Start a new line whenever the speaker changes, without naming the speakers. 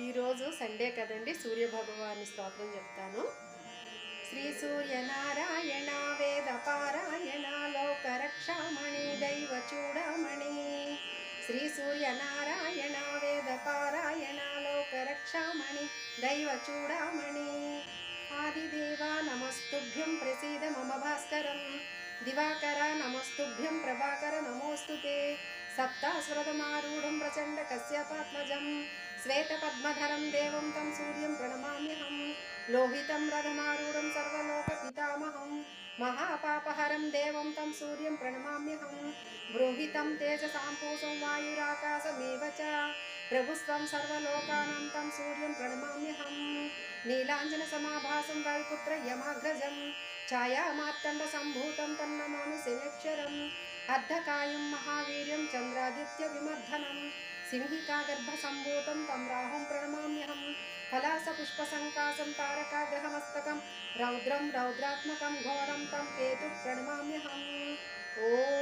ఈరోజు సండే కదండి, సూర్యభగవాని స్తోత్రం చెప్తాను. శ్రీ సూర్యనారాయణ వేద పారాయణ లోకరక్షామణి దైవ చూడమణి. శ్రీ సూర్యనారాయణ వేద పారాయణ లోకరక్షామణి దైవ చూడమణి. ఆదిదేవ నమస్తుభ్యం ప్రసీద మమ భాస్కరం. దివాకర నమస్తుభ్యం ప్రభాకర నమోస్తుతే. సప్తాస్వరమారూఢం ప్రచండ కశ్యపాత్మజం శ్వేతపద్మధరం దేవం తం సూర్యం ప్రణమామ్యహం. లోహితం రథమారూఢం సర్వలోక పితామహం మహాపాపహరం దేవం తం సూర్యం ప్రణమామ్యహం. బృహితం తేజసాం పూసం వాయురాకాశమేవ చ ప్రభుస్వం సర్వలోకానాం తం సూర్యం ప్రణమామ్యహం. నీలాంజన సమాభాసం వాయుపుత్ర యమాగ్రజం ఛాయామార్తండ సంభూతం తన్నమామి శనేక్షరం. అర్ధకాయం మహావీర్యం చంద్రాదిత్య విమర్ధనం సింహికా గర్భ సంభూతం తం రాహుం ప్రణమామ్యహం. పలాస పుష్ప సంకాసం తారకాగ్రహమస్తకం రౌద్రం రౌద్రాత్మకం ఘోరం తం కేతు ప్రణమామ్యహం. ఓం